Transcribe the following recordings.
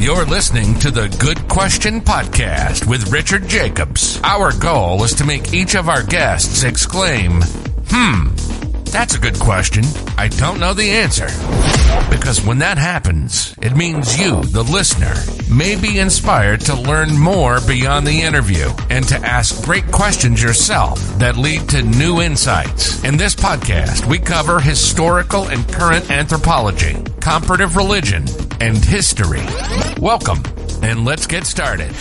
You're listening to the Good Question Podcast with Richard Jacobs. Our goal is to make each of our guests exclaim, that's a good question. I don't know the answer. Because when that happens, it means you, the listener, may be inspired to learn more beyond the interview and to ask great questions yourself that lead to new insights. In this podcast, we cover historical and current anthropology, comparative religion, and history. Welcome, and let's get started.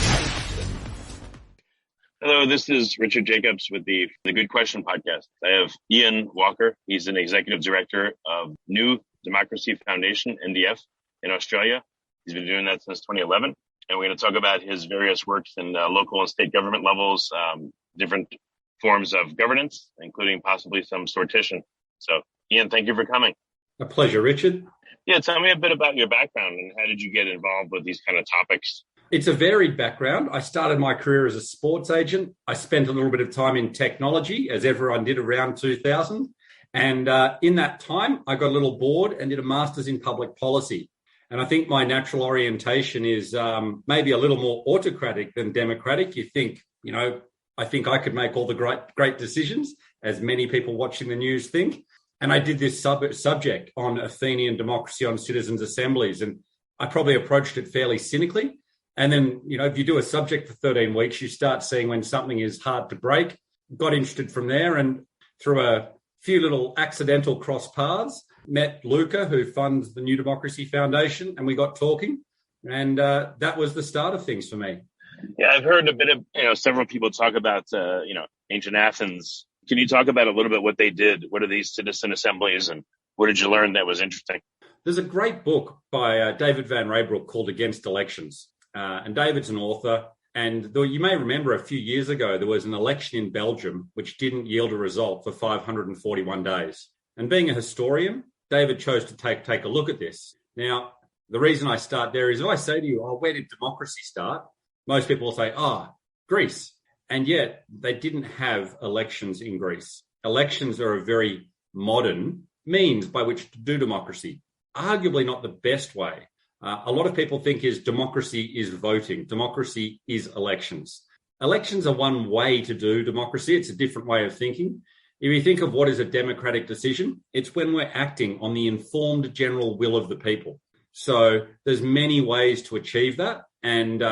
Hello, this is Richard Jacobs with the Good Question Podcast. I have Iain Walker. He's an executive director of newDemocracy Foundation, NDF, in Australia. He's been doing that since 2011. And we're going to talk about his various works in local and state government levels, different forms of governance, including possibly some sortition. So, Iain, thank you for coming. A pleasure, Richard. Yeah, tell me a bit about your background and how did you get involved with these kind of topics? It's a varied background. I started my career as a sports agent. I spent a little bit of time in technology, as everyone did around 2000. And in that time, I got a little bored and did a master's in public policy. And I think my natural orientation is maybe a little more autocratic than democratic. You think, I think I could make all the great decisions, as many people watching the news think. And I did this subject on Athenian democracy on citizens' assemblies. And I probably approached it fairly cynically. And then, if you do a subject for 13 weeks, you start seeing when something is hard to break. Got interested from there, and through a few little accidental cross paths, met Luca, who funds the newDemocracy Foundation, and we got talking. And that was the start of things for me. Yeah, I've heard a bit of, several people talk about, Ancient Athens. Can you talk about a little bit what they did? What are these citizen assemblies, and what did you learn that was interesting? There's a great book by David Van Raybroek called Against Elections. And David's an author. And though you may remember a few years ago, there was an election in Belgium which didn't yield a result for 541 days. And being a historian, David chose to take a look at this. Now, the reason I start there is if I say to you, where did democracy start? Most people will say, Greece. And yet they didn't have elections in Greece. Elections are a very modern means by which to do democracy. Arguably not the best way. A lot of people think democracy is voting. Democracy is elections. Elections are one way to do democracy. It's a different way of thinking. If you think of what is a democratic decision, it's when we're acting on the informed general will of the people. So there's many ways to achieve that. And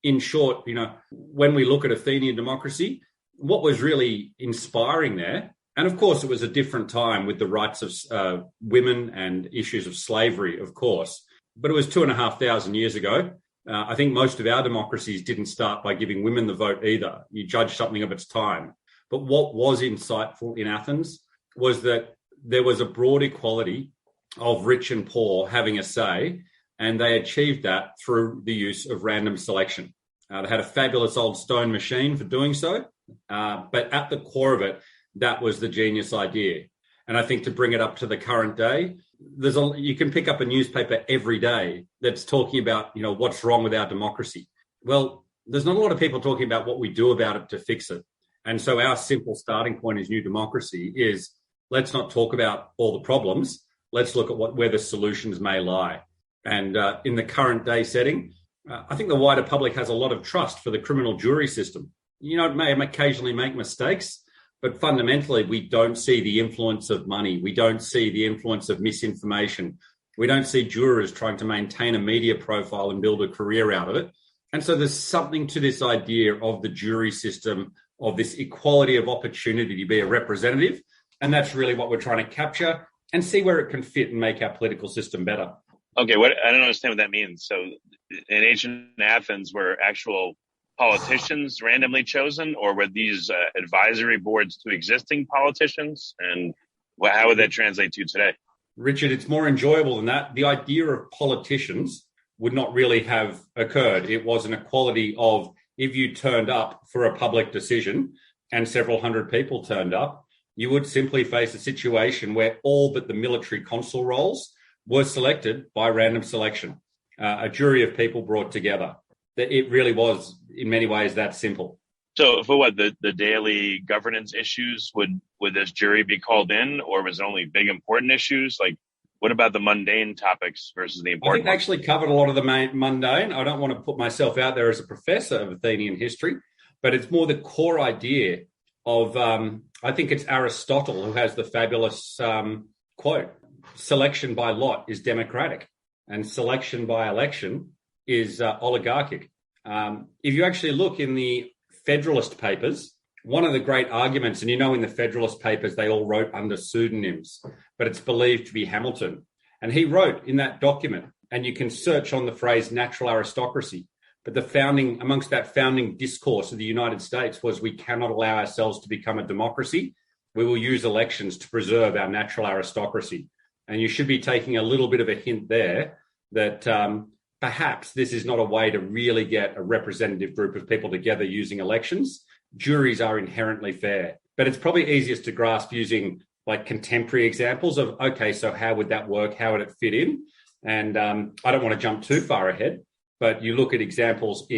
in short, when we look at Athenian democracy, what was really inspiring there, and of course it was a different time with the rights of women and issues of slavery, of course, but it was 2,500 years ago. I think most of our democracies didn't start by giving women the vote either. You judge something of its time. But what was insightful in Athens was that there was a broad equality of rich and poor having a say, and they achieved that through the use of random selection. They had a fabulous old stone machine for doing so, but at the core of it, that was the genius idea. And I think to bring it up to the current day, you can pick up a newspaper every day that's talking about, what's wrong with our democracy. Well, there's not a lot of people talking about what we do about it to fix it. And so our simple starting point as newDemocracy is let's not talk about all the problems. Let's look at where the solutions may lie. And in the current day setting, I think the wider public has a lot of trust for the criminal jury system. It may occasionally make mistakes, but fundamentally, we don't see the influence of money. We don't see the influence of misinformation. We don't see jurors trying to maintain a media profile and build a career out of it. And so there's something to this idea of the jury system, of this equality of opportunity to be a representative. And that's really what we're trying to capture and see where it can fit and make our political system better. Okay, I don't understand what that means. So in ancient Athens, were actual politicians randomly chosen, or were these advisory boards to existing politicians? And how would that translate to today? Richard, it's more enjoyable than that. The idea of politicians would not really have occurred. It was an equality of if you turned up for a public decision and several hundred people turned up, you would simply face a situation where all but the military consul roles were selected by random selection, a jury of people brought together. It really was, in many ways, that simple. So for what, the daily governance issues, would this jury be called in, or was it only big important issues? Like, What about the mundane topics versus the I important think they actually covered a lot of the mundane. I don't want to put myself out there as a professor of Athenian history, but it's more the core idea of, I think it's Aristotle who has the fabulous quote, selection by lot is democratic and selection by election is oligarchic. If you actually look in the Federalist Papers, one of the great arguments, and in the Federalist Papers, they all wrote under pseudonyms, but it's believed to be Hamilton. And he wrote in that document, and you can search on the phrase natural aristocracy, but amongst that founding discourse of the United States was we cannot allow ourselves to become a democracy. We will use elections to preserve our natural aristocracy. And you should be taking a little bit of a hint there that perhaps this is not a way to really get a representative group of people together using elections. Juries are inherently fair, but it's probably easiest to grasp using like contemporary examples of, okay, so how would that work? How would it fit in? And I don't want to jump too far ahead, but you look at examples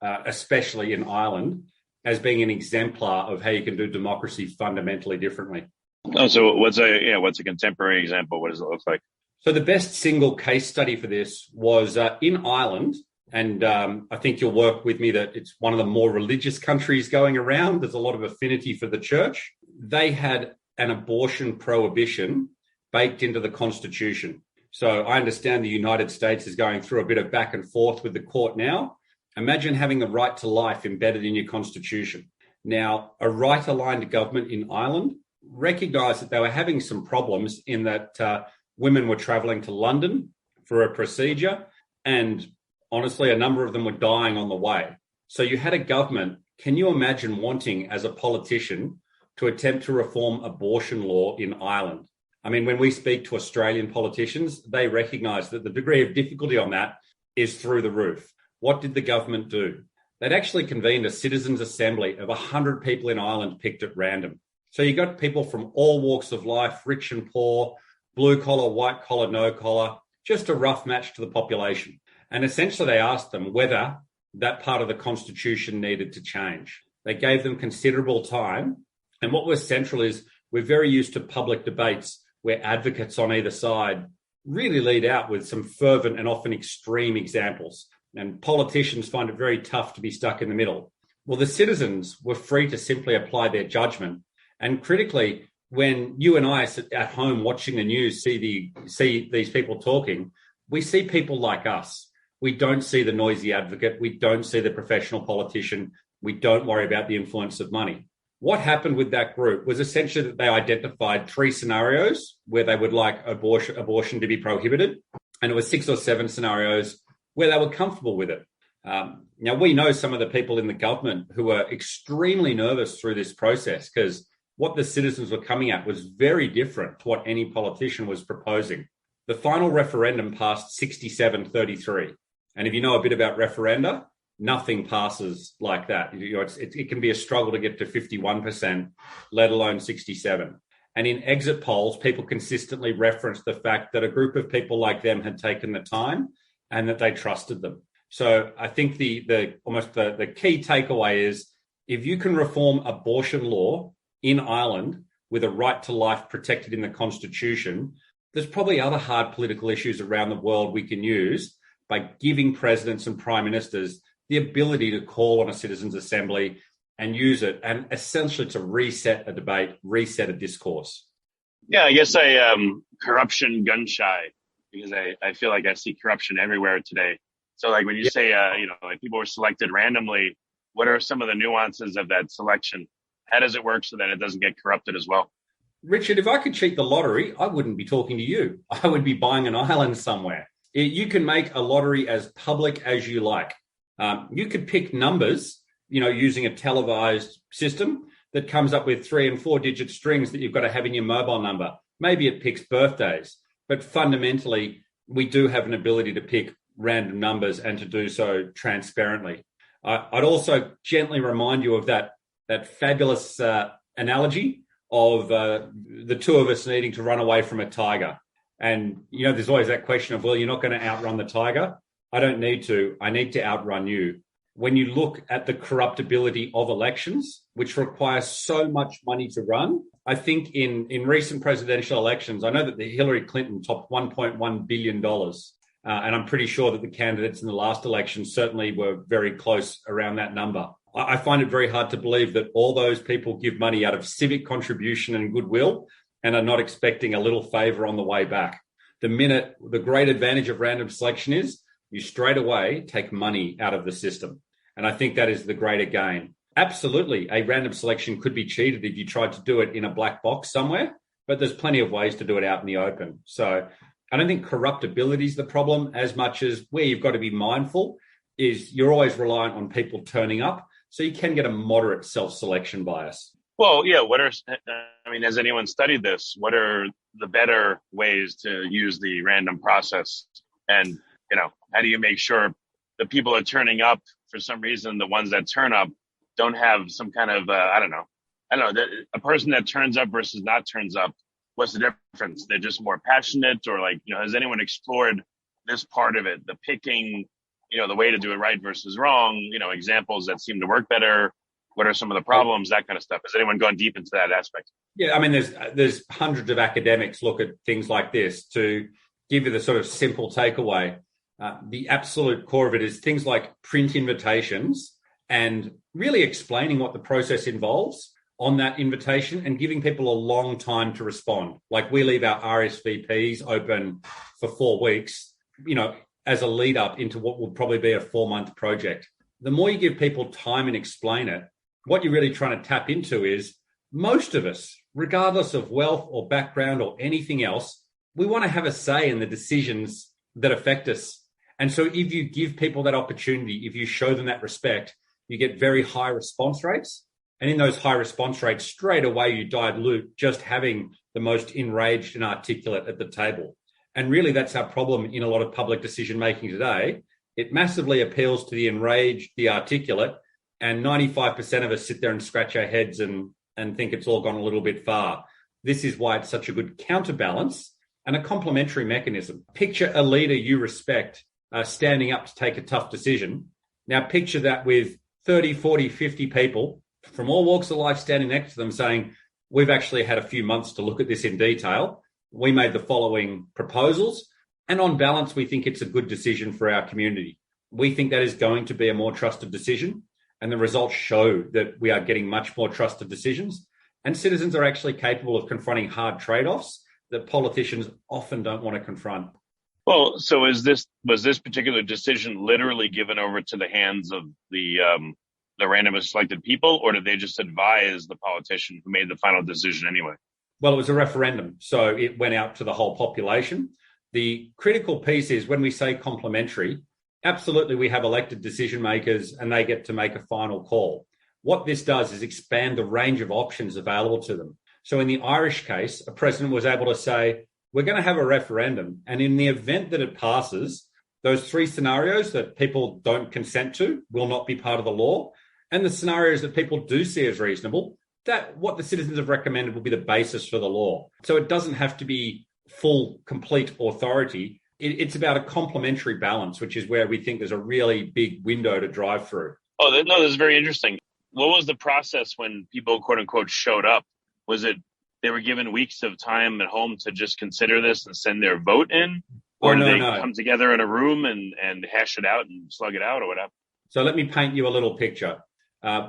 especially in Ireland, as being an exemplar of how you can do democracy fundamentally differently. Oh, so what's a contemporary example? What does it look like? So the best single case study for this was in Ireland. And I think you'll work with me that it's one of the more religious countries going around. There's a lot of affinity for the church. They had an abortion prohibition baked into the Constitution. So I understand the United States is going through a bit of back and forth with the court now. Imagine having the right to life embedded in your Constitution. Now, a right-aligned government in Ireland recognised that they were having some problems in that women were travelling to London for a procedure, and honestly, a number of them were dying on the way. So you had a government, can you imagine wanting as a politician to attempt to reform abortion law in Ireland? I mean, when we speak to Australian politicians, they recognise that the degree of difficulty on that is through the roof. What did the government do? They'd actually convened a citizens' assembly of 100 people in Ireland picked at random. So you got people from all walks of life, rich and poor, blue collar, white collar, no collar, just a rough match to the population. And essentially they asked them whether that part of the Constitution needed to change. They gave them considerable time. And what was central is we're very used to public debates where advocates on either side really lead out with some fervent and often extreme examples. And politicians find it very tough to be stuck in the middle. Well, the citizens were free to simply apply their judgment. And critically, when you and I sit at home watching the news, see these people talking, we see people like us. We don't see the noisy advocate. We don't see the professional politician. We don't worry about the influence of money. What happened with that group was essentially that they identified 3 scenarios where they would like abortion to be prohibited. And it was 6 or 7 scenarios where they were comfortable with it. Now, we know some of the people in the government who were extremely nervous through this process because what the citizens were coming at was very different to what any politician was proposing. The final referendum passed 67-33. And if you know a bit about referenda, nothing passes like that. It can be a struggle to get to 51%, let alone 67%. And in exit polls, people consistently reference the fact that a group of people like them had taken the time and that they trusted them. So I think the key takeaway is if you can reform abortion law in Ireland with a right to life protected in the Constitution, there's probably other hard political issues around the world we can use by giving presidents and prime ministers the ability to call on a citizens' assembly and use it and essentially to reset a debate, reset a discourse. Yeah, I guess corruption gun shy because I feel like I see corruption everywhere today. So like when you say, like people were selected randomly, what are some of the nuances of that selection? How does it work so that it doesn't get corrupted as well? Richard, if I could cheat the lottery, I wouldn't be talking to you. I would be buying an island somewhere. You can make a lottery as public as you like. You could pick numbers, using a televised system that comes up with 3 and 4 digit strings that you've got to have in your mobile number. Maybe it picks birthdays, but fundamentally, we do have an ability to pick random numbers and to do so transparently. I'd also gently remind you of that fabulous analogy of the 2 of us needing to run away from a tiger. And, there's always that question of, well, you're not going to outrun the tiger. I don't need to. I need to outrun you. When you look at the corruptibility of elections, which requires so much money to run, I think in recent presidential elections, I know that the Hillary Clinton topped $1.1 billion. And I'm pretty sure that the candidates in the last election certainly were very close around that number. I find it very hard to believe that all those people give money out of civic contribution and goodwill and are not expecting a little favor on the way back. The great advantage of random selection is you straight away take money out of the system. And I think that is the greater gain. Absolutely, a random selection could be cheated if you tried to do it in a black box somewhere, but there's plenty of ways to do it out in the open. So I don't think corruptibility is the problem as much as where you've got to be mindful is you're always reliant on people turning up. So you can get a moderate self-selection bias. Well, yeah. Has anyone studied this? What are the better ways to use the random process? And, how do you make sure the people are turning up for some reason, the ones that turn up don't have some kind of, a person that turns up versus not turns up. What's the difference? They're just more passionate or has anyone explored this part of it? The picking, the way to do it right versus wrong, examples that seem to work better. What are some of the problems? That kind of stuff. Has anyone gone deep into that aspect? Yeah, there's hundreds of academics look at things like this to give you the sort of simple takeaway. The absolute core of it is things like print invitations and really explaining what the process involves on that invitation and giving people a long time to respond. Like we leave our RSVPs open for 4 weeks, as a lead up into what will probably be a 4-month project. The more you give people time and explain it, what you're really trying to tap into is most of us, regardless of wealth or background or anything else, we want to have a say in the decisions that affect us. And so if you give people that opportunity, if you show them that respect, you get very high response rates. And in those high response rates, straight away, you dilute just having the most enraged and articulate at the table. And really, that's our problem in a lot of public decision-making today. It massively appeals to the enraged, the articulate, and 95% of us sit there and scratch our heads and think it's all gone a little bit far. This is why it's such a good counterbalance and a complementary mechanism. Picture a leader you respect standing up to take a tough decision. Now picture that with 30, 40, 50 people from all walks of life standing next to them saying, we've actually had a few months to look at this in detail. We made the following proposals, and on balance, we think it's a good decision for our community. We think that is going to be a more trusted decision, and the results show that we are getting much more trusted decisions, and citizens are actually capable of confronting hard trade-offs that politicians often don't want to confront. Well, so was this particular decision literally given over to the hands of the randomly selected people, or did they just advise the politician who made the final decision anyway? Well, it was a referendum, so it went out to the whole population. The critical piece is when we say complementary, absolutely we have elected decision makers and they get to make a final call. What this does is expand the range of options available to them. So in the Irish case, a president was able to say, we're going to have a referendum, and in the event that it passes, those 3 scenarios that people don't consent to will not be part of the law, and the scenarios that people do see as reasonable, that what the citizens have recommended will be the basis for the law. So it doesn't have to be full, complete authority. It's about a complementary balance, which is where we think there's a really big window to drive through. Oh, no, this is very interesting. What was the process when people, quote unquote, showed up? Was it they were given weeks of time at home to just consider this and send their vote in? Or did they come together in a room and hash it out and slug it out, or what happened? So let me paint you a little picture.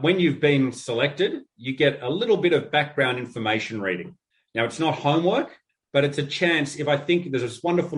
When you've been selected, you get a little bit of background information reading. Now, it's not homework, but it's a chance. If I think there's this wonderful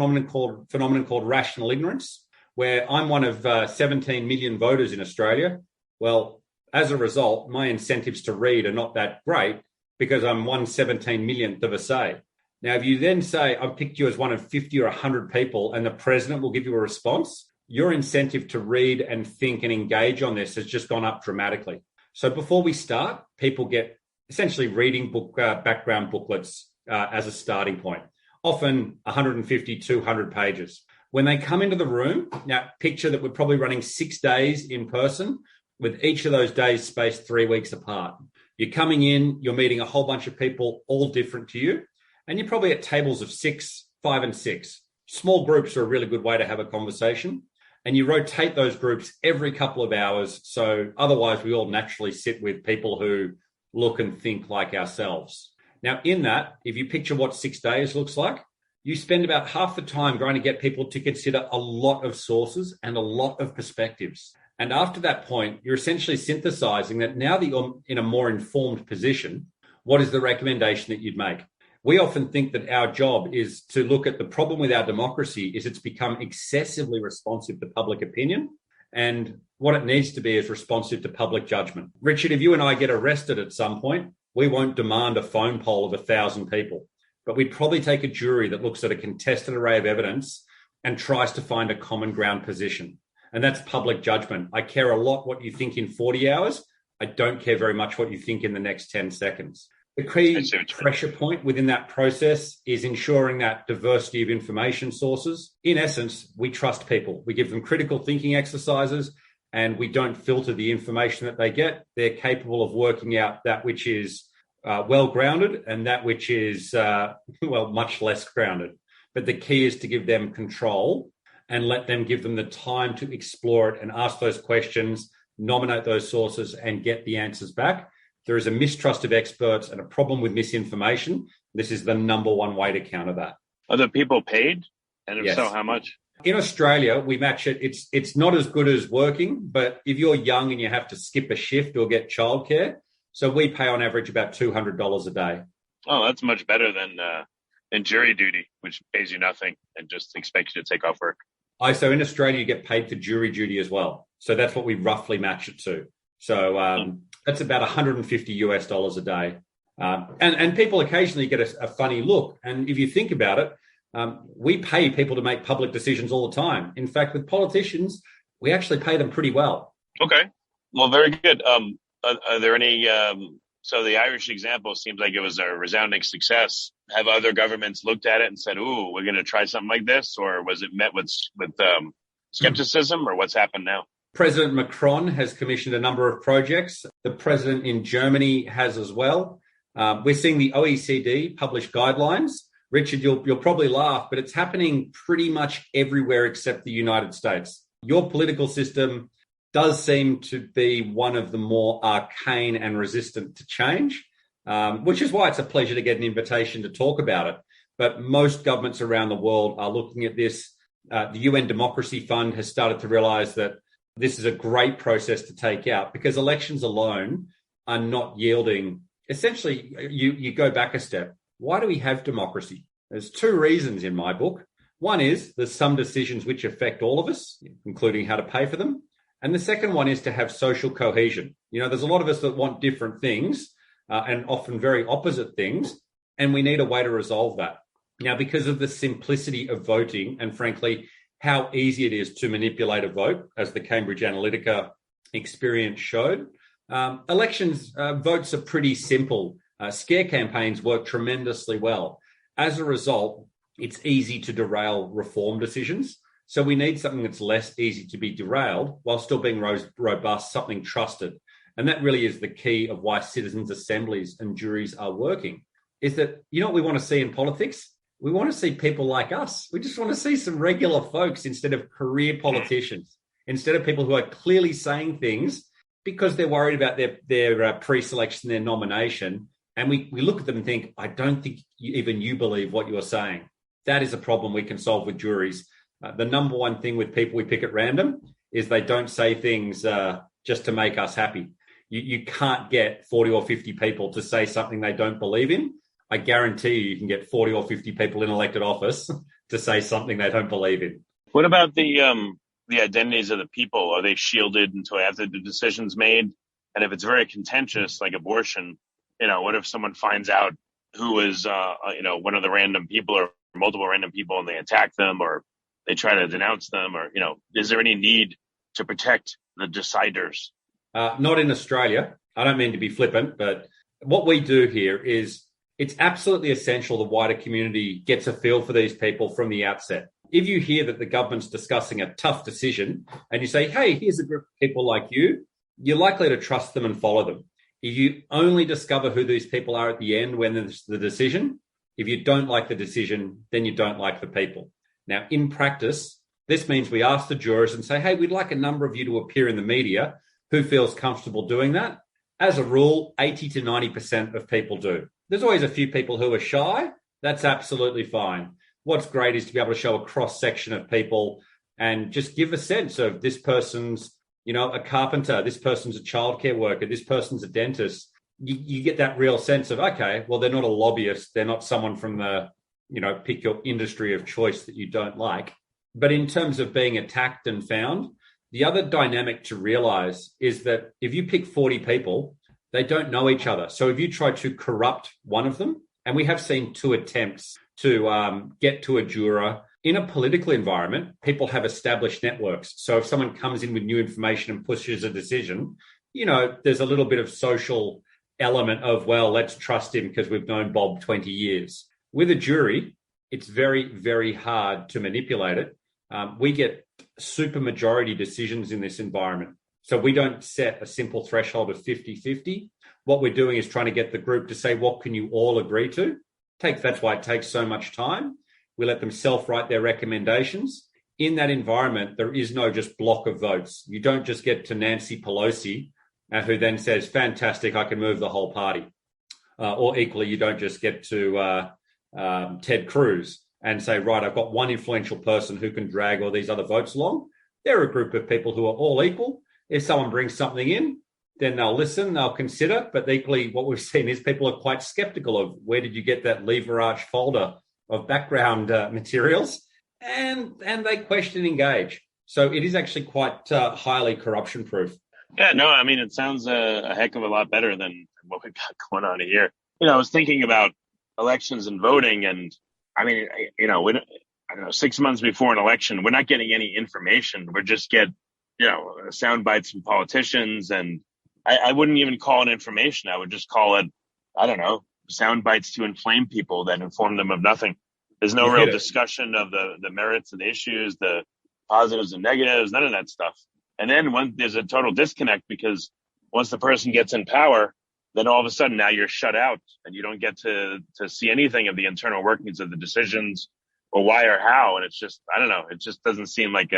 phenomenon called rational ignorance, where I'm one of 17 million voters in Australia. Well, as a result, my incentives to read are not that great because I'm 1/17 millionth of a say. Now, if you then say, I've picked you as one of 50 or 100 people and the president will give you a response, your incentive to read and think and engage on this has just gone up dramatically. So before we start, people get essentially reading background booklets as a starting point, often 150, 200 pages. When they come into the room, now picture that we're probably running 6 days in person with each of those days spaced 3 weeks apart. You're coming in, you're meeting a whole bunch of people, all different to you, and you're probably at tables of 6, 5 and 6. Small groups are a really good way to have a conversation. And you rotate those groups every couple of hours. So otherwise we all naturally sit with people who look and think like ourselves. Now, in that, if you picture what 6 days looks like, you spend about half the time trying to get people to consider a lot of sources and a lot of perspectives. And after that point, you're essentially synthesizing that now that you're in a more informed position, what is the recommendation that you'd make? We often think that our job is to look at the problem with our democracy is it's become excessively responsive to public opinion. And what it needs to be is responsive to public judgment. Richard, if you and I get arrested at some point, we won't demand a phone poll of 1,000 people, but we'd probably take a jury that looks at a contested array of evidence and tries to find a common ground position. And that's public judgment. I care a lot what you think in 40 hours. I don't care very much what you think in the next 10 seconds. The key pressure point within that process is ensuring that diversity of information sources. In essence, we trust people. We give them critical thinking exercises and we don't filter the information that they get. They're capable of working out that which is well-grounded and that which is, much less grounded. But the key is to give them control and let them give them the time to explore it and ask those questions, nominate those sources and get the answers back. There is a mistrust of experts and a problem with misinformation. This is the number one way to counter that. Are the people paid? And if Yes. so, how much? In Australia, we match it. It's not as good as working, but if you're young and you have to skip a shift or get childcare, so we pay on average about $200 a day. Oh, that's much better than jury duty, which pays you nothing and just expects you to take off work. So in Australia, you get paid for jury duty as well. So that's what we roughly match it to. So that's about $150 a day. And people occasionally get a funny look. And if you think about it, we pay people to make public decisions all the time. In fact, with politicians, we actually pay them pretty well. Okay. Well, very good. Are there any, so the Irish example seems like it was a resounding success. Have other governments looked at it and said, ooh, we're going to try something like this? Or was it met with skepticism or what's happened now? President Macron has commissioned a number of projects. The president in Germany has as well. We're seeing the OECD publish guidelines. Richard, you'll probably laugh, but it's happening pretty much everywhere except the United States. Your political system does seem to be one of the more arcane and resistant to change, which is why it's a pleasure to get an invitation to talk about it. But most governments around the world are looking at this. The UN Democracy Fund has started to realize that this is a great process to take out because elections alone are not yielding. Essentially, you go back a step. Why do we have democracy? There's two reasons in my book. One is there's some decisions which affect all of us, including how to pay for them. And the second one is to have social cohesion. You know, there's a lot of us that want different things and often very opposite things, and we need a way to resolve that. Now, because of the simplicity of voting and frankly, how easy it is to manipulate a vote, as the Cambridge Analytica experience showed, votes are pretty simple. Scare campaigns work tremendously well. As a result, it's easy to derail reform decisions. So we need something that's less easy to be derailed while still being robust, something trusted. And that really is the key of why citizens' assemblies and juries are working, is that, you know what we want to see in politics? We want to see people like us. We just want to see some regular folks instead of career politicians, instead of people who are clearly saying things because they're worried about their pre-selection, their nomination. And we look at them and think, I don't think even you believe what you're saying. That is a problem we can solve with juries. The number one thing with people we pick at random is they don't say things just to make us happy. You can't get 40 or 50 people to say something they don't believe in. I guarantee you can get 40 or 50 people in elected office to say something they don't believe in. What about the identities of the people? Are they shielded until after the decision's made? And if it's very contentious, like abortion, what if someone finds out who is, one of the random people or multiple random people and they attack them or they try to denounce them or, is there any need to protect the deciders? Not in Australia. I don't mean to be flippant, but what we do here is it's absolutely essential the wider community gets a feel for these people from the outset. If you hear that the government's discussing a tough decision and you say, hey, here's a group of people like you, you're likely to trust them and follow them. If you only discover who these people are at the end when there's the decision, if you don't like the decision, then you don't like the people. Now, in practice, this means we ask the jurors and say, hey, we'd like a number of you to appear in the media. Who feels comfortable doing that? As a rule, 80 to 90% of people do. There's always a few people who are shy. That's absolutely fine. What's great is to be able to show a cross-section of people and just give a sense of this person's, a carpenter, this person's a childcare worker, this person's a dentist. You get that real sense of, okay, well, they're not a lobbyist. They're not someone from the, pick your industry of choice that you don't like. But in terms of being attacked and found, the other dynamic to realize is that if you pick 40 people, they don't know each other. So if you try to corrupt one of them, and we have seen 2 attempts to get to a juror in a political environment, people have established networks. So if someone comes in with new information and pushes a decision, there's a little bit of social element of, well, let's trust him because we've known Bob 20 years. With a jury, it's very, very hard to manipulate it. We get super majority decisions in this environment. So we don't set a simple threshold of 50-50. What we're doing is trying to get the group to say, what can you all agree to? That's why it takes so much time. We let them self-write their recommendations. In that environment, there is no just block of votes. You don't just get to Nancy Pelosi, who then says, fantastic, I can move the whole party. Or equally, you don't just get to Ted Cruz and say, right, I've got one influential person who can drag all these other votes along. They're a group of people who are all equal. If someone brings something in, then they'll listen, they'll consider. But equally, what we've seen is people are quite skeptical of where did you get that lever arch folder of background materials, and they question and engage. So it is actually quite highly corruption proof. Yeah, no, I mean, it sounds a heck of a lot better than what we've got going on here. I was thinking about elections and voting, and I mean, I don't know, 6 months before an election, we're not getting any information. We just get, sound bites from politicians, and I wouldn't even call it information. I would just call it, I don't know, sound bites to inflame people that inform them of nothing. There's no real discussion of the merits of the issues, the positives and negatives, none of that stuff. And then there's a total disconnect, because once the person gets in power, then all of a sudden now you're shut out and you don't get to see anything of the internal workings of the decisions or why or how. And it's just, I don't know, it just doesn't seem like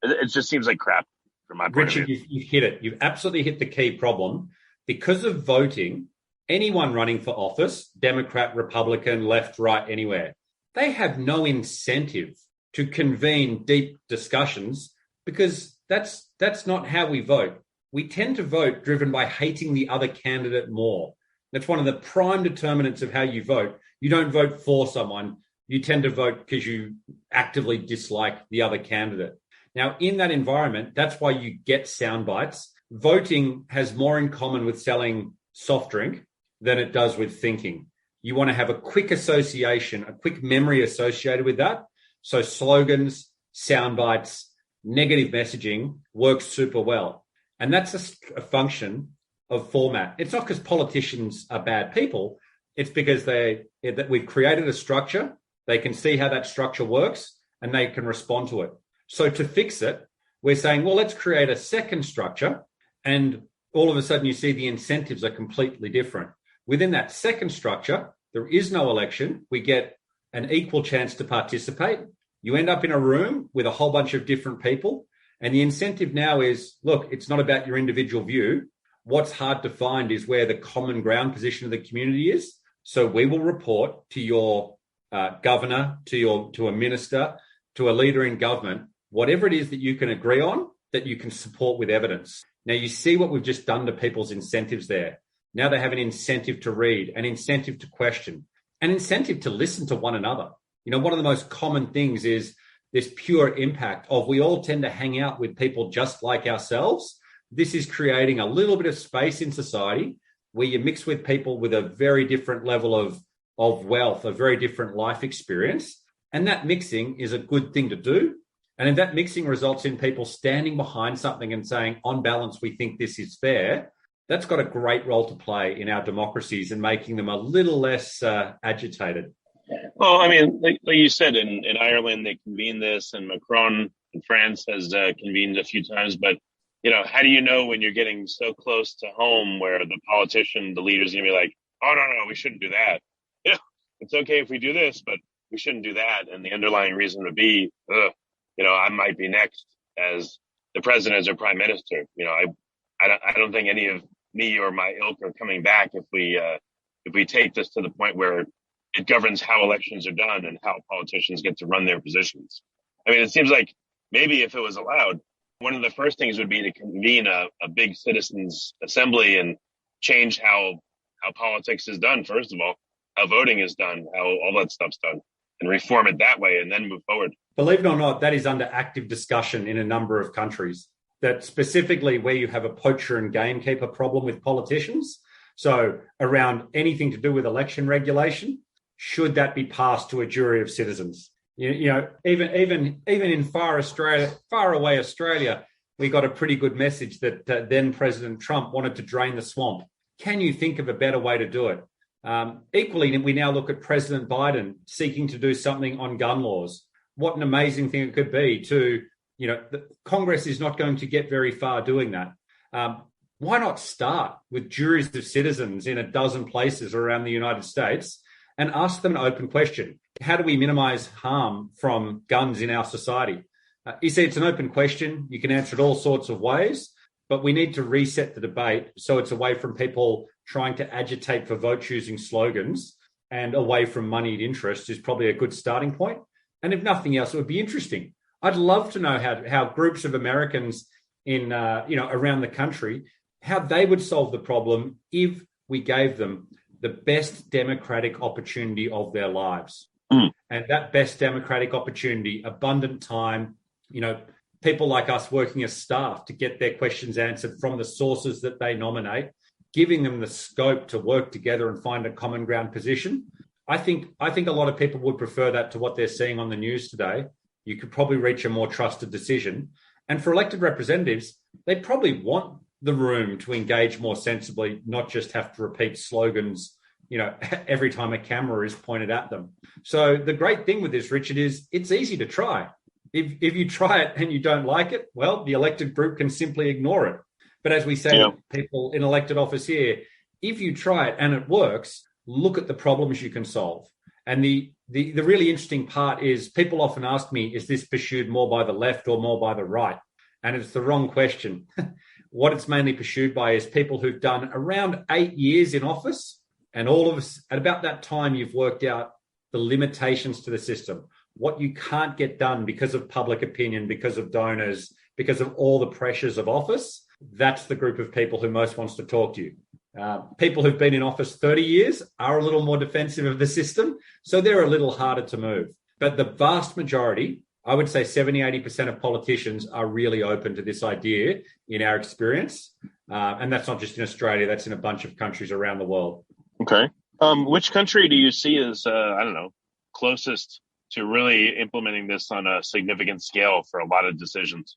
it just seems like crap from my point of view. Richard, you've hit it. You've absolutely hit the key problem. Because of voting, anyone running for office, Democrat, Republican, left, right, anywhere, they have no incentive to convene deep discussions, because that's not how we vote. We tend to vote driven by hating the other candidate more. That's one of the prime determinants of how you vote. You don't vote for someone. You tend to vote because you actively dislike the other candidate. Now, in that environment, that's why you get sound bites. Voting has more in common with selling soft drink than it does with thinking. You want to have a quick association, a quick memory associated with that. So slogans, sound bites, negative messaging works super well. And that's a function of format. It's not because politicians are bad people. It's because that we've created a structure. They can see how that structure works and they can respond to it. So to fix it, we're saying, well, let's create a second structure. And all of a sudden you see the incentives are completely different. Within that second structure, there is no election. We get an equal chance to participate. You end up in a room with a whole bunch of different people. And the incentive now is, look, it's not about your individual view. What's hard to find is where the common ground position of the community is. So we will report to your governor, to a minister, to a leader in government, whatever it is that you can agree on, that you can support with evidence. Now, you see what we've just done to people's incentives there. Now they have an incentive to read, an incentive to question, an incentive to listen to one another. One of the most common things is this pure impact of we all tend to hang out with people just like ourselves. This is creating a little bit of space in society where you mix with people with a very different level of wealth, a very different life experience. And that mixing is a good thing to do. And if that mixing results in people standing behind something and saying, on balance, we think this is fair, that's got a great role to play in our democracies and making them a little less agitated. Well, I mean, like you said, in Ireland, they convened this, and Macron in France has convened a few times. But, how do you know when you're getting so close to home where the politician, the leader's going to be like, oh, no, we shouldn't do that. It's okay if we do this, but we shouldn't do that. And the underlying reason would be, I might be next as the president or prime minister. I don't think any of me or my ilk are coming back if we if we take this to the point where it governs how elections are done and how politicians get to run their positions. I mean, it seems like maybe if it was allowed, one of the first things would be to convene a big citizens assembly and change how politics is done, first of all, how voting is done, how all that stuff's done, and reform it that way and then move forward. Believe it or not, that is under active discussion in a number of countries, that specifically where you have a poacher and gamekeeper problem with politicians. So around anything to do with election regulation, should that be passed to a jury of citizens? You know, even in far away Australia, we got a pretty good message that then President Trump wanted to drain the swamp. Can you think of a better way to do it? Equally, we now look at President Biden seeking to do something on gun laws. What an amazing thing it could be to, you know, Congress is not going to get very far doing that. Why not start with juries of citizens in a dozen places around the United States and ask them an open question? How do we minimize harm from guns in our society? You see, it's an open question. You can answer it all sorts of ways, but we need to reset the debate so it's away from people trying to agitate for vote choosing slogans and away from moneyed interest is probably a good starting point. And if nothing else, it would be interesting. I'd love to know how groups of Americans in around the country, how they would solve the problem if we gave them the best democratic opportunity of their lives. And that best democratic opportunity, abundant time, you know, people like us working as staff to get their questions answered from the sources that they nominate, giving them the scope to work together and find a common ground position. I think a lot of people would prefer that to what they're seeing on the news today. You could probably reach a more trusted decision. And for elected representatives, they probably want the room to engage more sensibly, not just have to repeat slogans, you know, every time a camera is pointed at them. So the great thing with this, Richard, is it's easy to try. If you try it and you don't like it, well, the elected group can simply ignore it. But as we say to people in elected office here, if you try it and it works, look at the problems you can solve. And the really interesting part is people often ask me, is this pursued more by the left or more by the right? And it's the wrong question. What it's mainly pursued by is people who've done around 8 years in office. And all of us, at about that time, you've worked out the limitations to the system, what you can't get done because of public opinion, because of donors, because of all the pressures of office. That's the group of people who most wants to talk to you. People who've been in office 30 years are a little more defensive of the system, so they're a little harder to move. But the vast majority, I would say 70, 80% of politicians are really open to this idea in our experience. And that's not just in Australia, that's in a bunch of countries around the world. Okay. Which country do you see as, closest to really implementing this on a significant scale for a lot of decisions?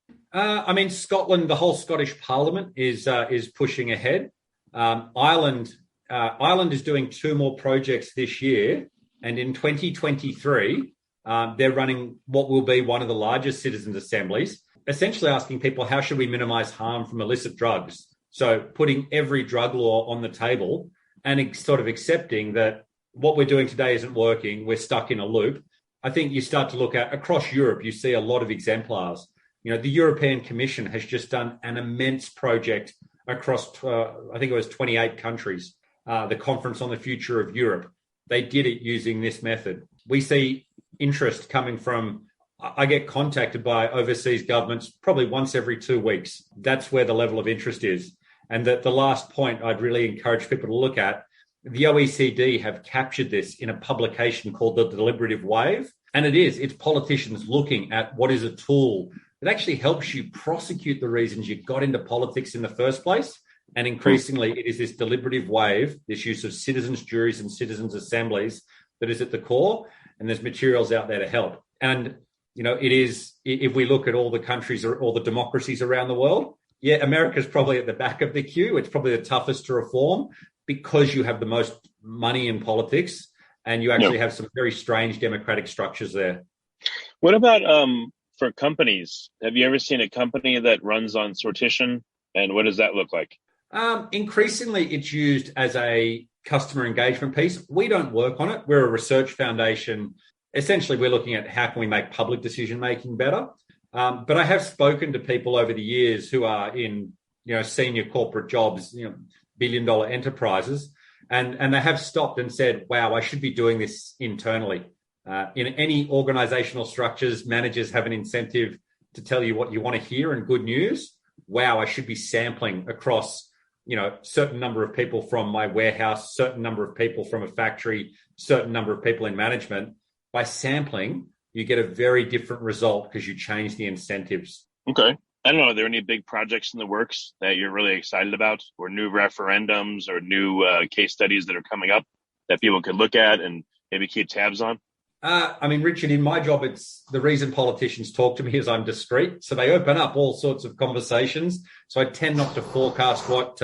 Scotland, the whole Scottish Parliament is pushing ahead. Ireland is doing 2 more projects this year, and in 2023, they're running what will be one of the largest citizens' assemblies, essentially asking people, how should we minimize harm from illicit drugs? So putting every drug law on the table and sort of accepting that what we're doing today isn't working, we're stuck in a loop. I think you start to look at across Europe, you see a lot of exemplars. You know, the European Commission has just done an immense project across, I think it was 28 countries, the Conference on the Future of Europe. They did it using this method. We see interest coming from, I get contacted by overseas governments probably once every 2 weeks. That's where the level of interest is. And that the last point I'd really encourage people to look at, the OECD have captured this in a publication called The Deliberative Wave. And it's politicians looking at what is a tool that actually helps you prosecute the reasons you got into politics in the first place. And increasingly, it is this deliberative wave, this use of citizens' juries and citizens' assemblies that is at the core. And there's materials out there to help. And, you know, it is, if we look at all the countries or all the democracies around the world, yeah, America's probably at the back of the queue. It's probably the toughest to reform because you have the most money in politics and you actually have some very strange democratic structures there. What about for companies? Have you ever seen a company that runs on sortition? And what does that look like? Increasingly, it's used as a customer engagement piece. We don't work on it. We're a research foundation. Essentially, we're looking at how can we make public decision-making better. But I have spoken to people over the years who are in, you know, senior corporate jobs, you know, billion-dollar enterprises, And they have stopped and said, wow, I should be doing this internally. In any organizational structures, managers have an incentive to tell you what you want to hear and good news. Wow, I should be sampling across, certain number of people from my warehouse, certain number of people from a factory, certain number of people in management. By sampling, you get a very different result because you change the incentives. Okay. I don't know, are there any big projects in the works that you're really excited about, or new referendums or new case studies that are coming up that people could look at and maybe keep tabs on? Richard, in my job, it's the reason politicians talk to me is I'm discreet. So they open up all sorts of conversations. So I tend not to forecast what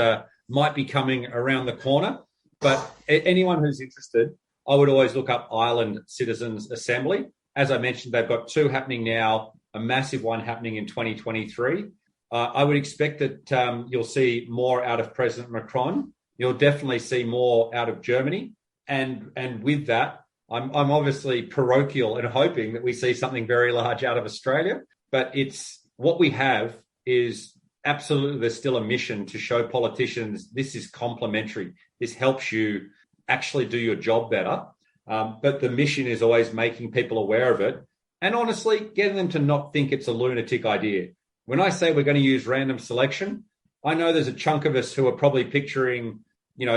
might be coming around the corner. But anyone who's interested, I would always look up Ireland Citizens Assembly. As I mentioned, they've got two happening now, a massive one happening in 2023. I would expect that you'll see more out of President Macron. You'll definitely see more out of Germany. And with that, I'm obviously parochial and hoping that we see something very large out of Australia. But it's what we have is absolutely, there's still a mission to show politicians this is complementary. This helps you actually do your job better. But the mission is always making people aware of it. And honestly, getting them to not think it's a lunatic idea. When I say we're going to use random selection, I know there's a chunk of us who are probably picturing,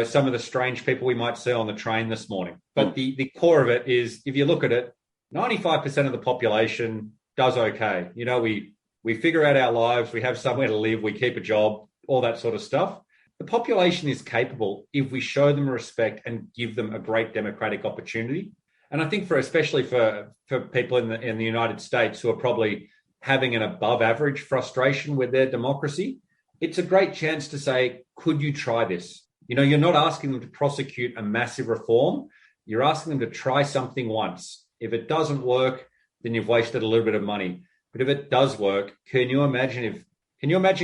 some of the strange people we might see on the train this morning. But the core of it is, if you look at it, 95% of the population does okay. We figure out our lives, we have somewhere to live, we keep a job, all that sort of stuff. The population is capable if we show them respect and give them a great democratic opportunity. And I think especially for people in the United States who are probably having an above average frustration with their democracy, it's a great chance to say, could you try this? You're not asking them to prosecute a massive reform. You're asking them to try something once. If it doesn't work, then you've wasted a little bit of money. But if it does work, can you imagine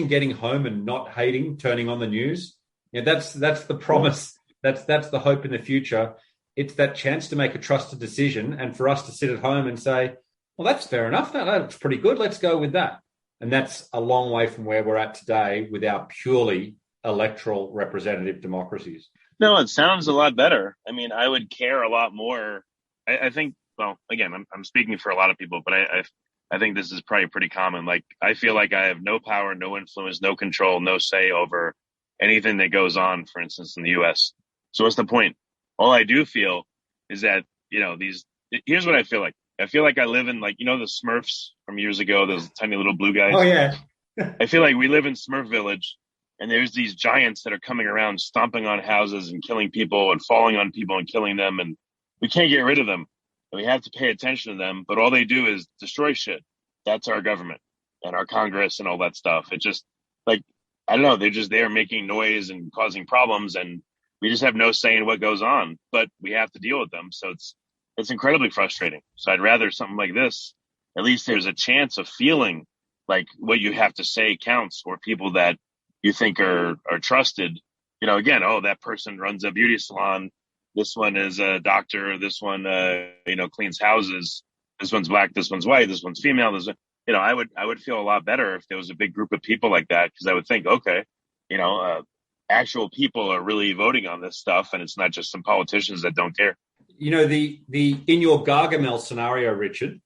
getting home and not hating turning on the news? That's the promise. That's the hope in the future. It's that chance to make a trusted decision and for us to sit at home and say, well, that's fair enough. That's pretty good. Let's go with that. And that's a long way from where we're at today with our purely electoral representative democracies. No, it sounds a lot better. I would care a lot more. I think, well, again, I'm speaking for a lot of people, but I think this is probably pretty common. Like, I feel like I have no power, no influence, no control, no say over anything that goes on, for instance, in the U.S. So what's the point? All I do feel is that, here's what I feel like. I feel like I live in, the Smurfs from years ago, those tiny little blue guys. Oh, yeah. I feel like we live in Smurf Village, and there's these giants that are coming around, stomping on houses and killing people and falling on people and killing them. And we can't get rid of them. And we have to pay attention to them. But all they do is destroy shit. That's our government and our Congress and all that stuff. It just, I don't know. They're just there making noise and causing problems. And we just have no say in what goes on. But we have to deal with them. So it's incredibly frustrating. So I'd rather something like this. At least there's a chance of feeling like what you have to say counts, or people that you think are trusted. Again, that person runs a beauty salon. This one is a doctor. This one, cleans houses. This one's black. This one's white. This one's female. I would feel a lot better if there was a big group of people like that, because I would think, okay, actual people are really voting on this stuff, and it's not just some politicians that don't care. The in your Gargamel scenario, Richard,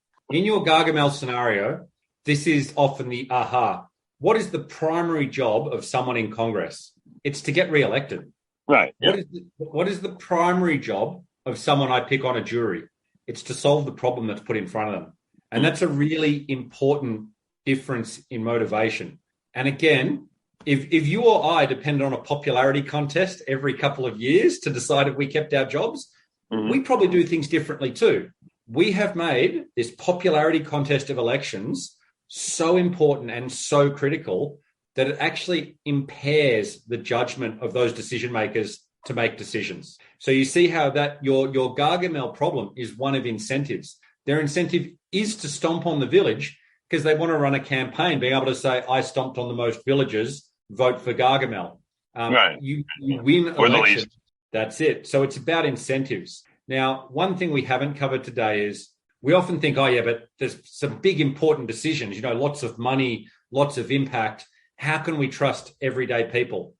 this is often the aha. What is the primary job of someone in Congress? It's to get re-elected. Right. Yeah. What is the primary job of someone I pick on a jury? It's to solve the problem that's put in front of them. And that's a really important difference in motivation. And again, if you or I depended on a popularity contest every couple of years to decide if we kept our jobs, we probably do things differently too. We have made this popularity contest of elections so important and so critical that it actually impairs the judgment of those decision makers to make decisions. So you see how that your Gargamel problem is one of incentives. Their incentive is to stomp on the village because they want to run a campaign, being able to say, I stomped on the most villages, vote for Gargamel. Right. You win election. That's it. So it's about incentives. Now, one thing we haven't covered today is we often think, but there's some big important decisions, lots of money, lots of impact. How can we trust everyday people?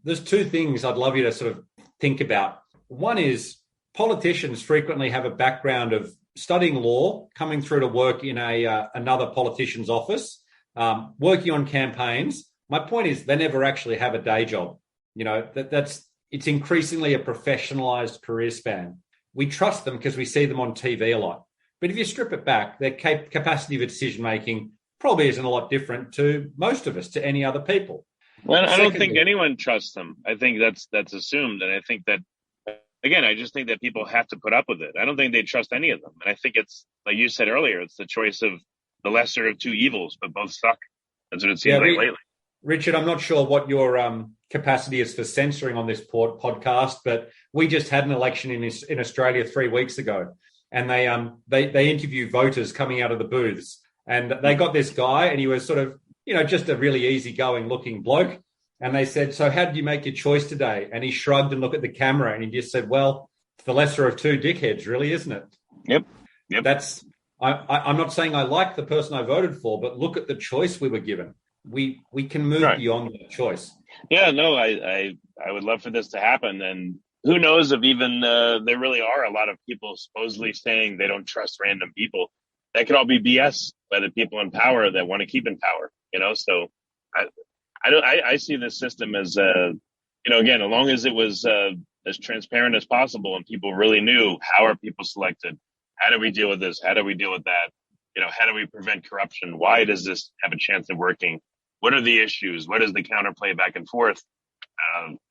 There's two things I'd love you to sort of think about. One is politicians frequently have a background of studying law, coming through to work in another politician's office, working on campaigns. My point is they never actually have a day job. It's increasingly a professionalized career span. We trust them because we see them on TV a lot. But if you strip it back, their capacity for decision-making probably isn't a lot different to most of us, to any other people. Well, I don't think anyone trusts them. I think that's assumed. And I think that, again, I just think that people have to put up with it. I don't think they trust any of them. And I think it's, like you said earlier, it's the choice of the lesser of two evils, but both suck. That's what it seems like lately. Richard, I'm not sure what your capacity is for censoring on this podcast, but we just had an election in Australia 3 weeks ago, and they interview voters coming out of the booths, and they got this guy, and he was sort of, just a really easygoing looking bloke, and they said, "So how did you make your choice today?" And he shrugged and looked at the camera, and he just said, "Well, it's the lesser of two dickheads, really, isn't it?" Yep. I'm not saying I like the person I voted for, but look at the choice we were given. We can move beyond that choice. Yeah, no, I would love for this to happen. And who knows if even there really are a lot of people supposedly saying they don't trust random people. That could all be BS by the people in power that want to keep in power. So I see this system as again, as long as it was as transparent as possible and people really knew how are people selected, how do we deal with this, how do we deal with that, how do we prevent corruption, why does this have a chance of working, what are the issues, what is the counterplay back and forth.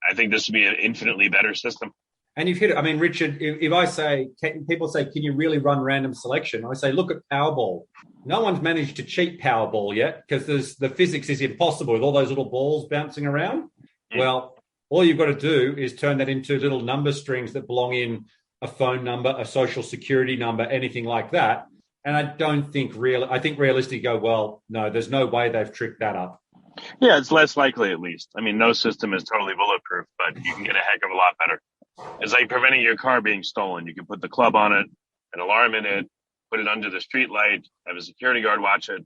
I think this would be an infinitely better system. And you've hit it. I mean, Richard, if I say, people say, can you really run random selection? I say, look at Powerball. No one's managed to cheat Powerball yet because the physics is impossible with all those little balls bouncing around. Well, all you've got to do is turn that into little number strings that belong in a phone number, a social security number, anything like that. And I don't think I think realistically go, well, no, there's no way they've tricked that up. Yeah, it's less likely at least. I mean, no system is totally bulletproof, but you can get a heck of a lot better. It's like preventing your car being stolen. You can put the club on it, an alarm in it, put it under the street light, have a security guard watch it.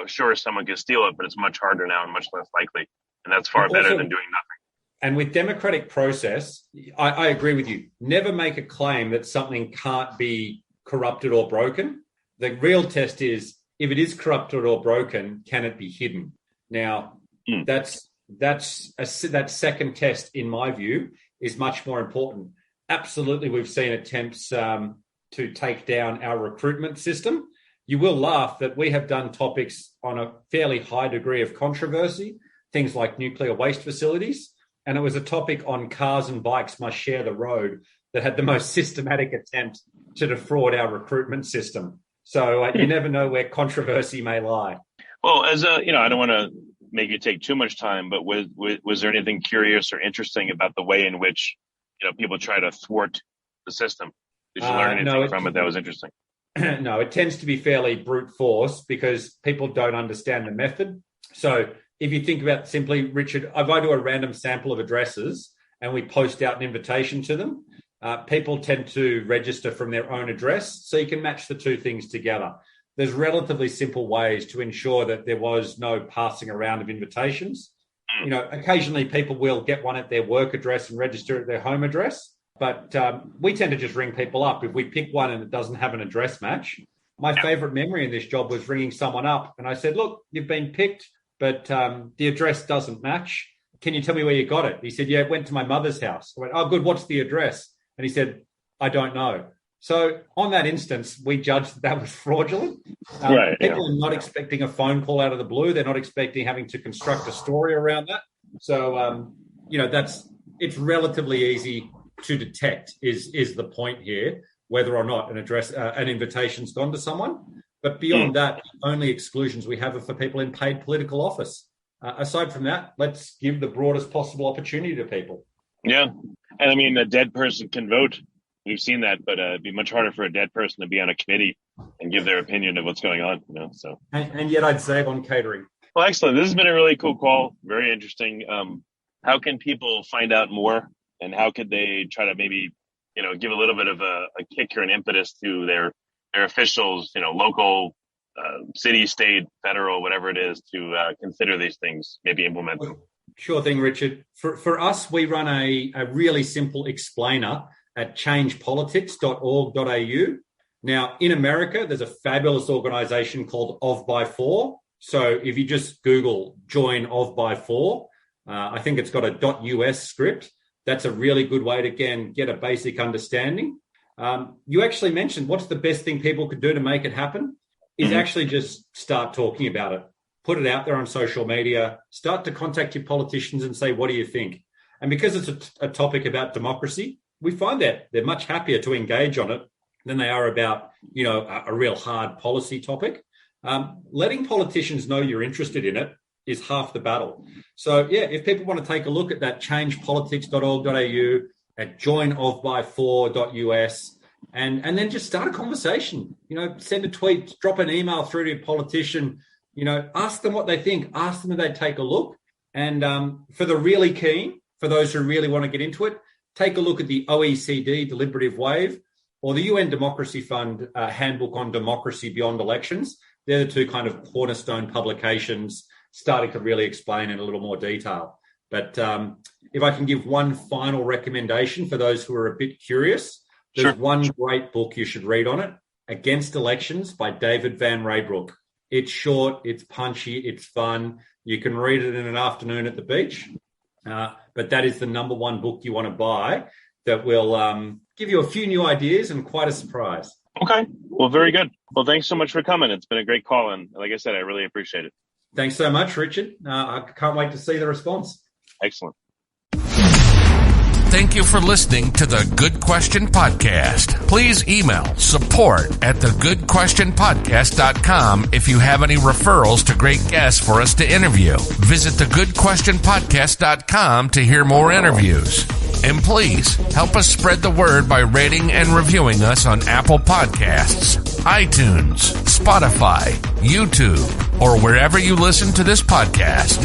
Sure, someone can steal it, but it's much harder now and much less likely. And that's far better than doing nothing. And with democratic process, I agree with you. Never make a claim that something can't be corrupted or broken. The real test is, if it is corrupted or broken, can it be hidden? Now, that second test, in my view, is much more important. Absolutely, we've seen attempts to take down our recruitment system. You will laugh that we have done topics on a fairly high degree of controversy, things like nuclear waste facilities, and it was a topic on cars and bikes must share the road that had the most systematic attempt to defraud our recruitment system. So you never know where controversy may lie. Well, I don't want to make you take too much time, but was there anything curious or interesting about the way in which people try to thwart the system? Did you learn anything from it that was interesting? No, it tends to be fairly brute force because people don't understand the method. So if you think about simply, Richard, if I do a random sample of addresses and we post out an invitation to them, people tend to register from their own address, so you can match the two things together. There's relatively simple ways to ensure that there was no passing around of invitations. Occasionally people will get one at their work address and register at their home address, but we tend to just ring people up. If we pick one and it doesn't have an address match, my favorite memory in this job was ringing someone up and I said, look, you've been picked, but the address doesn't match. Can you tell me where you got it? He said, yeah, it went to my mother's house. I went, oh, good. What's the address? And he said, I don't know. So on that instance, we judged that was fraudulent. People are not expecting a phone call out of the blue. They're not expecting having to construct a story around that. So, it's relatively easy to detect is the point here, whether or not an invitation's gone to someone. But beyond that, the only exclusions we have are for people in paid political office. Aside from that, let's give the broadest possible opportunity to people. Yeah. And I mean, a dead person can vote. We've seen that, but it'd be much harder for a dead person to be on a committee and give their opinion of what's going on. So. And yet I'd save on catering. Well, excellent. This has been a really cool call. Very interesting. How can people find out more, and how could they try to maybe, give a little bit of a kick or an impetus to their officials, local, city, state, federal, whatever it is, to consider these things, maybe implement them? Sure thing, Richard. For us, we run a really simple explainer at changepolitics.org.au. Now, in America, there's a fabulous organization called Of By For. So if you just Google join Of By For, I think it's got a .us script. That's a really good way to, again, get a basic understanding. You actually mentioned what's the best thing people could do to make it happen is actually just start talking about it. Put it out there on social media, start to contact your politicians and say, what do you think? And because it's a topic about democracy, we find that they're much happier to engage on it than they are about, a real hard policy topic. Letting politicians know you're interested in it is half the battle. So, if people want to take a look at that changepolitics.org.au, at joinofby4.us, and then just start a conversation, send a tweet, drop an email through to your politician, ask them what they think, ask them if they take a look. And for the really keen, for those who really want to get into it, take a look at the OECD Deliberative Wave or the UN Democracy Fund Handbook on Democracy Beyond Elections. They're the two kind of cornerstone publications starting to really explain in a little more detail. But if I can give one final recommendation for those who are a bit curious, there's one great book you should read on it, Against Elections by David Van Raybroek. It's short, it's punchy, it's fun. You can read it in an afternoon at the beach. But that is the number one book you want to buy that will give you a few new ideas and quite a surprise. Okay. Well, very good. Well, thanks so much for coming. It's been a great call. And like I said, I really appreciate it. Thanks so much, Richard. I can't wait to see the response. Excellent. Thank you for listening to the Good Question Podcast. Please email support@thegoodquestionpodcast.com if you have any referrals to great guests for us to interview. Visit thegoodquestionpodcast.com to hear more interviews. And please help us spread the word by rating and reviewing us on Apple Podcasts, iTunes, Spotify, YouTube, or wherever you listen to this podcast.